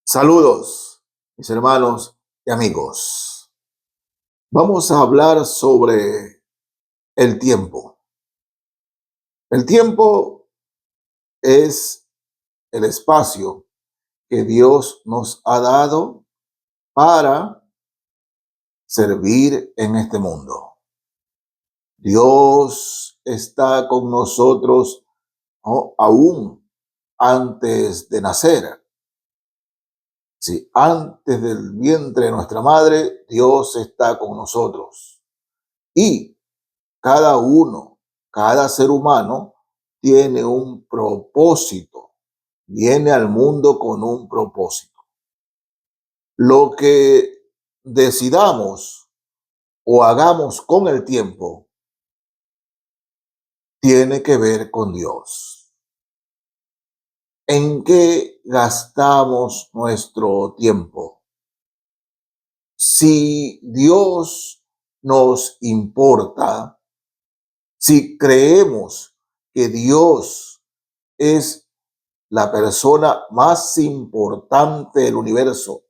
Saludos, mis hermanos y amigos. Vamos a hablar sobre el tiempo. El tiempo es el espacio que Dios nos ha dado para servir en este mundo. Dios está con nosotros, ¿no?, aún antes de nacer. Sí, antes del vientre de nuestra madre, Dios está con nosotros. Y cada uno, cada ser humano tiene un propósito, viene al mundo con un propósito. Lo que decidamos o hagamos con el tiempo tiene que ver con Dios. ¿En qué gastamos nuestro tiempo? Si Dios nos importa, si creemos que Dios es la persona más importante del universo,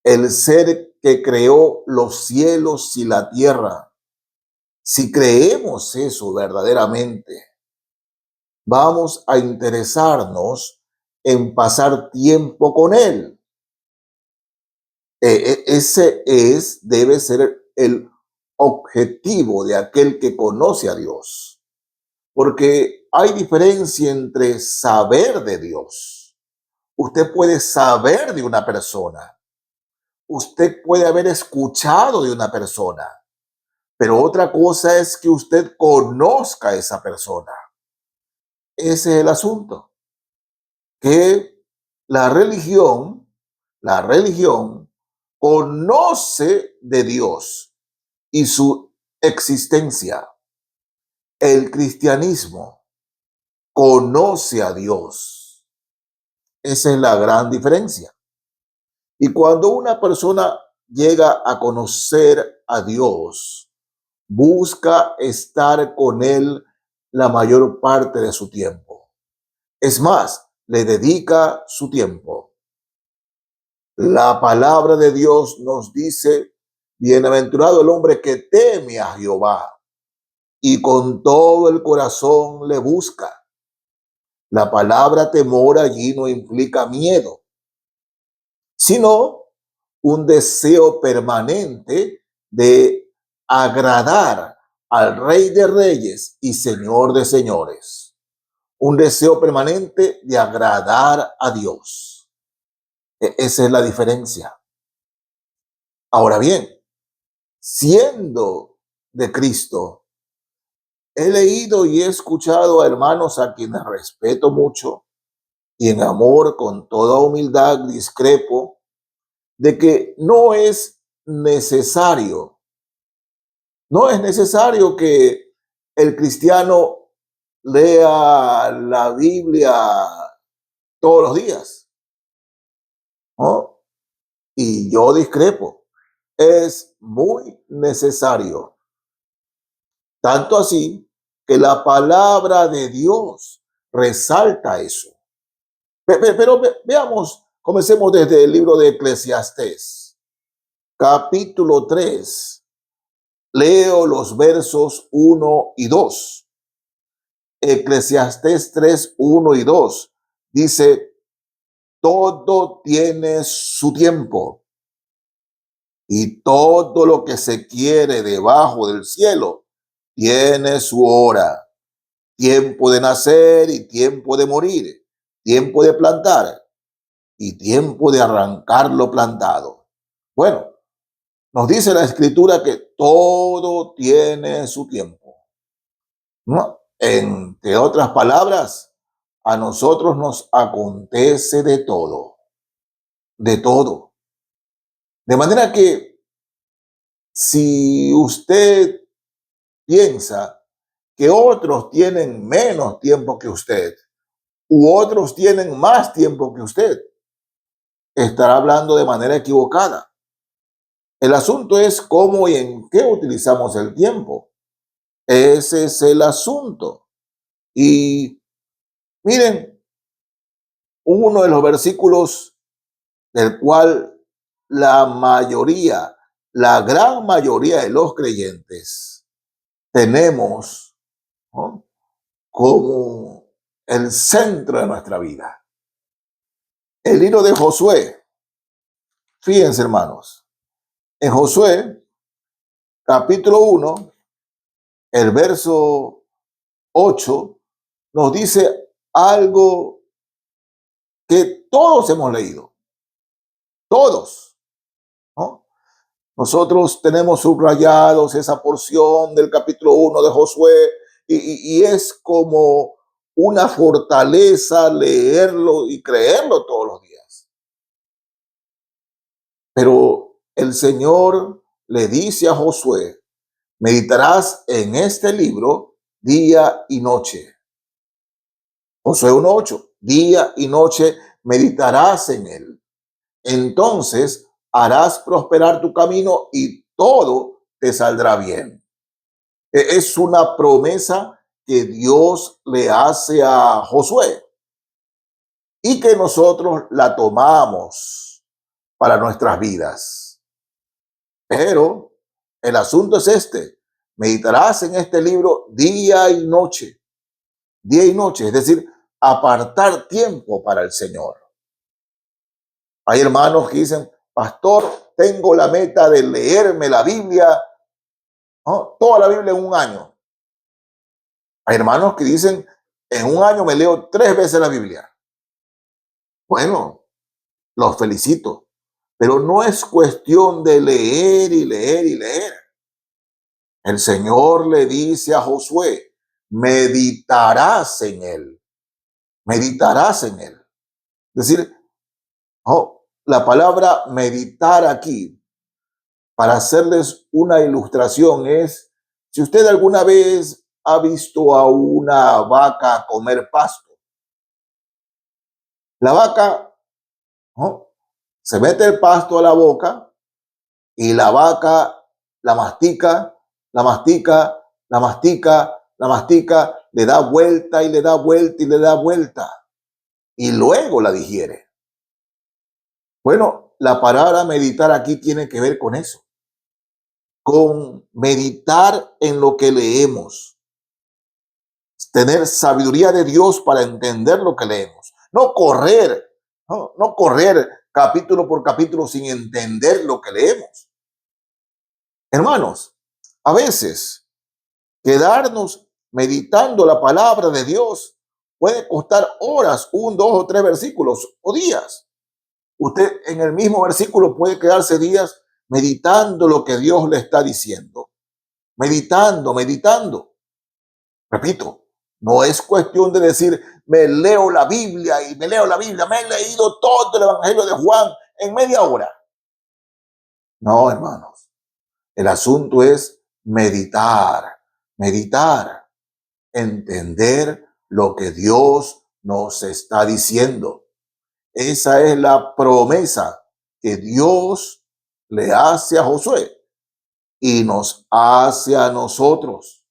el ser que creó los cielos y la tierra. Si creemos eso verdaderamente, vamos a interesarnos en pasar tiempo con Él. Debe ser el objetivo de aquel que conoce a Dios. Porque hay diferencia entre saber de Dios. Usted puede saber de una persona, usted puede haber escuchado de una persona, pero otra cosa es que usted conozca a esa persona. Ese es el asunto, que la religión, la religión conoce de Dios y su existencia. El cristianismo conoce a Dios. Esa es la gran diferencia. Y cuando una persona llega a conocer a Dios, busca estar con Él la mayor parte de su tiempo. Es más, le dedica su tiempo. La palabra de Dios nos dice: bienaventurado el hombre que teme a Jehová y con todo el corazón le busca. La palabra temor allí no implica miedo, sino un deseo permanente de agradar al Rey de Reyes y Señor de Señores. Un deseo permanente de agradar a Dios. Esa es la diferencia. Ahora bien, siendo de Cristo, he leído y he escuchado a hermanos a quienes respeto mucho y en amor, con toda humildad, discrepo de que no es necesario que el cristiano lea la Biblia todos los días, ¿no? Y yo discrepo. Es muy necesario. Tanto así que la palabra de Dios resalta eso. Pero veamos, comencemos desde el libro de Eclesiastés, capítulo 3. Leo los versos 1 y 2. Eclesiastés 3, 1 y 2 dice: todo tiene su tiempo y todo lo que se quiere debajo del cielo tiene su hora. Tiempo de nacer y tiempo de morir, tiempo de plantar y tiempo de arrancar lo plantado. Bueno, nos dice la escritura que todo tiene su tiempo, ¿no? Entre otras palabras, a nosotros nos acontece de todo, de todo. De manera que si usted piensa que otros tienen menos tiempo que usted u otros tienen más tiempo que usted, estará hablando de manera equivocada. El asunto es cómo y en qué utilizamos el tiempo. Ese es el asunto. Y miren, uno de los versículos del cual la mayoría, la gran mayoría de los creyentes tenemos, ¿no?, como el centro de nuestra vida. El libro de Josué, fíjense hermanos, en Josué capítulo 1, el verso 8, nos dice algo que todos hemos leído, todos, ¿no? Nosotros tenemos subrayados esa porción del capítulo 1 de Josué y es como una fortaleza leerlo y creerlo todos los días. Pero el Señor le dice a Josué: meditarás en este libro día y noche. Josué 1:8, día y noche meditarás en él. Entonces harás prosperar tu camino y todo te saldrá bien. Es una promesa que Dios le hace a Josué y que nosotros la tomamos para nuestras vidas. Pero el asunto es este: meditarás en este libro día y noche, es decir, apartar tiempo para el Señor. Hay hermanos que dicen: pastor, tengo la meta de leerme la Biblia, ¿no?, toda la Biblia en un año. Hay hermanos que dicen: en un año me leo 3 veces la Biblia. Bueno, los felicito, pero no es cuestión de leer y leer y leer. El Señor le dice a Josué: meditarás en él, meditarás en él. Es decir, oh, la palabra meditar aquí, para hacerles una ilustración, es: si usted alguna vez ha visto a una vaca comer pasto, la vaca, ¿no?, se mete el pasto a la boca y la vaca la mastica, la mastica, la mastica, la mastica, le da vuelta y le da vuelta y le da vuelta y luego la digiere. Bueno, la palabra meditar aquí tiene que ver con eso, con meditar en lo que leemos, tener sabiduría de Dios para entender lo que leemos, no correr, no correr capítulo por capítulo sin entender lo que leemos. Hermanos, a veces quedarnos meditando la palabra de Dios puede costar horas, 1, 2 o 3 versículos o días. Usted en el mismo versículo puede quedarse días meditando lo que Dios le está diciendo, meditando, meditando. Repito, no es cuestión de decir: me leo la Biblia y me leo la Biblia, me he leído todo el Evangelio de Juan en media hora. No, hermanos, el asunto es meditar, meditar, entender lo que Dios nos está diciendo. Esa es la promesa que Dios le hace a Josué y nos hace a nosotros.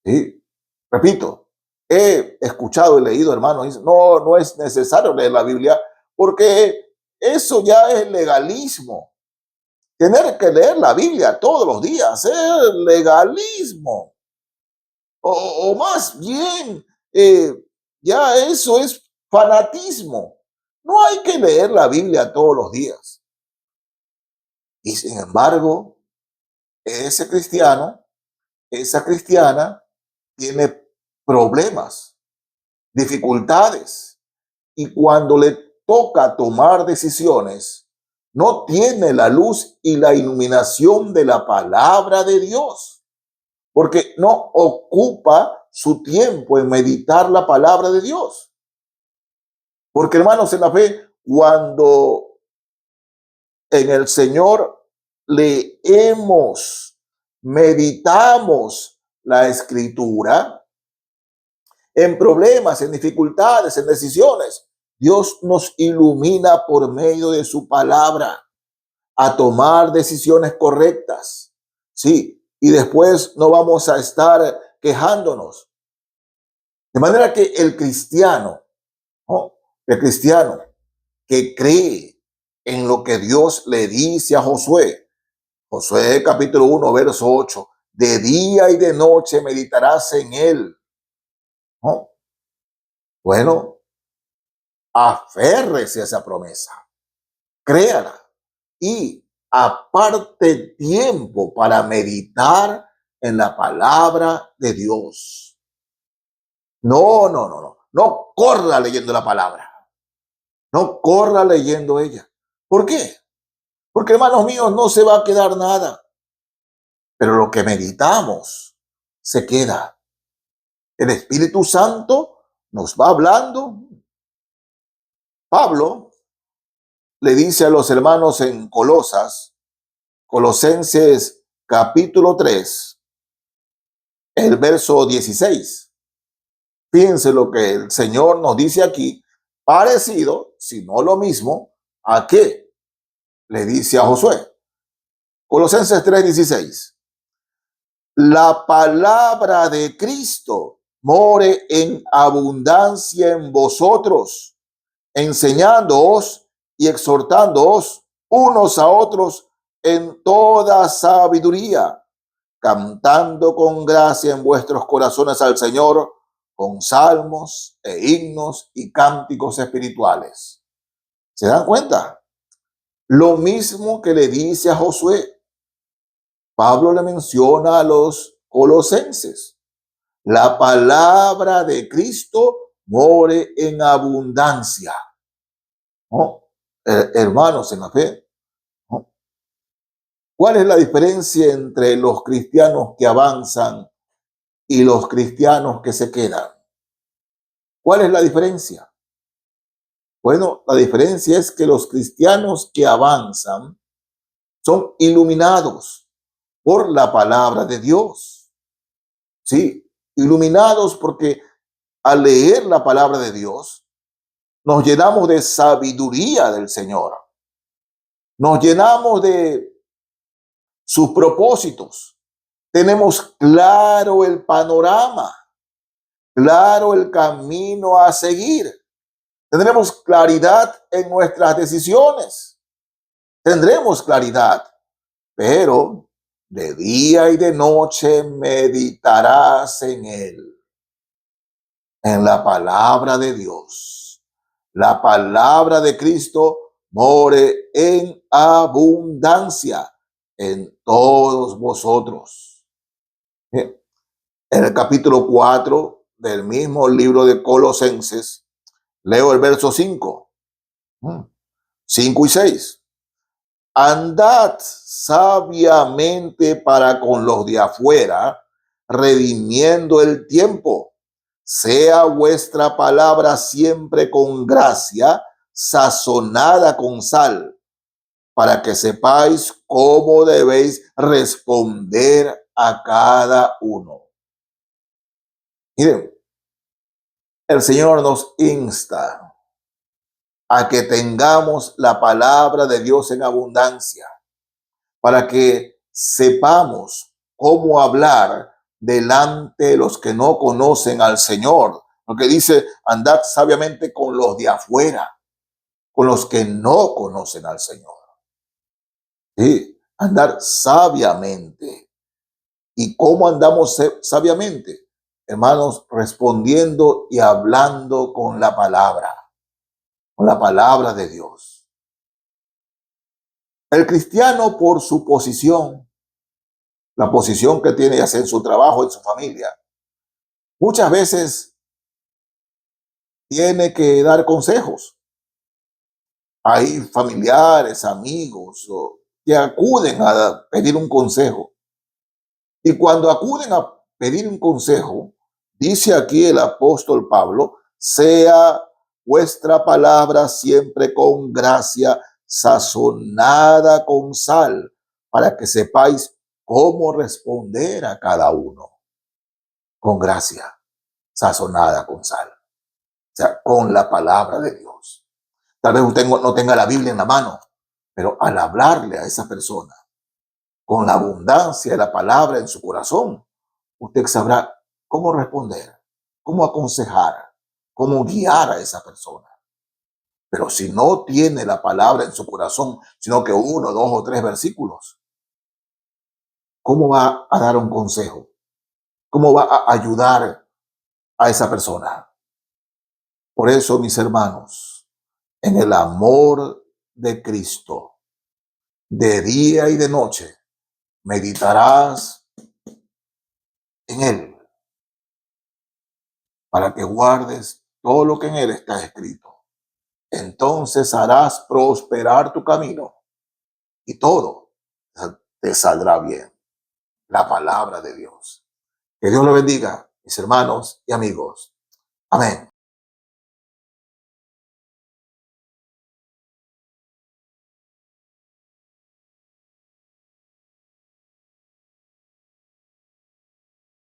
¿Sí? Repito, he escuchado y leído hermanos, dicen: no, no es necesario leer la Biblia porque eso ya es legalismo. Tener que leer la Biblia todos los días es legalismo. O más bien, ya eso es fanatismo. No hay que leer la Biblia todos los días. Y sin embargo, ese cristiano, esa cristiana, tiene problemas, dificultades, y cuando le toca tomar decisiones, no tiene la luz y la iluminación de la palabra de Dios, porque no ocupa su tiempo en meditar la palabra de Dios. Porque, hermanos, en la fe, cuando en el Señor leemos, meditamos la Escritura, en problemas, en dificultades, en decisiones, Dios nos ilumina por medio de su palabra a tomar decisiones correctas. Sí, y después no vamos a estar quejándonos. De manera que el cristiano, ¿no?, el cristiano que cree, en lo que Dios le dice a Josué. Josué capítulo 1, verso 8. De día y de noche meditarás en él, ¿no? Bueno, aférrese a esa promesa, créala y aparte tiempo para meditar en la palabra de Dios. No, no, no, no. No corra leyendo la palabra. No corra leyendo ella. ¿Por qué? Porque, hermanos míos, no se va a quedar nada. Pero lo que meditamos se queda. El Espíritu Santo nos va hablando. Pablo le dice a los hermanos en Colosenses capítulo 3, el verso 16. Fíjense lo que el Señor nos dice aquí, parecido, si no lo mismo, ¿a qué? Le dice a Josué. Colosenses 3:16. La palabra de Cristo more en abundancia en vosotros, enseñándoos y exhortándoos unos a otros en toda sabiduría, cantando con gracia en vuestros corazones al Señor, con salmos e himnos y cánticos espirituales. ¿Se dan cuenta? Lo mismo que le dice a Josué, Pablo le menciona a los colosenses. La palabra de Cristo more en abundancia, ¿no? Hermanos en la fe, ¿no? ¿Cuál es la diferencia entre los cristianos que avanzan y los cristianos que se quedan? ¿Cuál es la diferencia? Bueno, la diferencia es que los cristianos que avanzan son iluminados por la palabra de Dios. Sí, iluminados porque al leer la palabra de Dios nos llenamos de sabiduría del Señor. Nos llenamos de sus propósitos. Tenemos claro el panorama, claro el camino a seguir. Tendremos claridad en nuestras decisiones. Tendremos claridad, pero de día y de noche meditarás en él, en la palabra de Dios. La palabra de Cristo more en abundancia en todos vosotros. En el capítulo 4 del mismo libro de Colosenses, leo el verso 5, 5 y 6. Andad sabiamente para con los de afuera, redimiendo el tiempo. Sea vuestra palabra siempre con gracia, sazonada con sal, para que sepáis cómo debéis responder a cada uno. Miren, el Señor nos insta a que tengamos la palabra de Dios en abundancia, para que sepamos cómo hablar delante de los que no conocen al Señor. Porque dice, andad sabiamente con los de afuera, con los que no conocen al Señor. Sí, andar sabiamente. ¿Y cómo andamos sabiamente? Hermanos, respondiendo y hablando con la palabra de Dios. El cristiano, por su posición, la posición que tiene, ya sea en su trabajo, en su familia, muchas veces tiene que dar consejos. Hay familiares, amigos que acuden a pedir un consejo. Y cuando acuden a pedir un consejo, dice aquí el apóstol Pablo, sea vuestra palabra siempre con gracia, sazonada con sal, para que sepáis cómo responder a cada uno. Con gracia, sazonada con sal. O sea, con la palabra de Dios. Tal vez usted no tenga la Biblia en la mano, pero al hablarle a esa persona, con la abundancia de la palabra en su corazón, usted sabrá cómo responder, cómo aconsejar, cómo guiar a esa persona. Pero si no tiene la palabra en su corazón, sino que uno, dos o tres versículos, ¿cómo va a dar un consejo? ¿Cómo va a ayudar a esa persona? Por eso, mis hermanos, en el amor de Cristo, de día y de noche, meditarás en Él para que guardes todo lo que en Él está escrito. Entonces harás prosperar tu camino y todo te saldrá bien. La palabra de Dios. Que Dios lo bendiga, mis hermanos y amigos. Amén.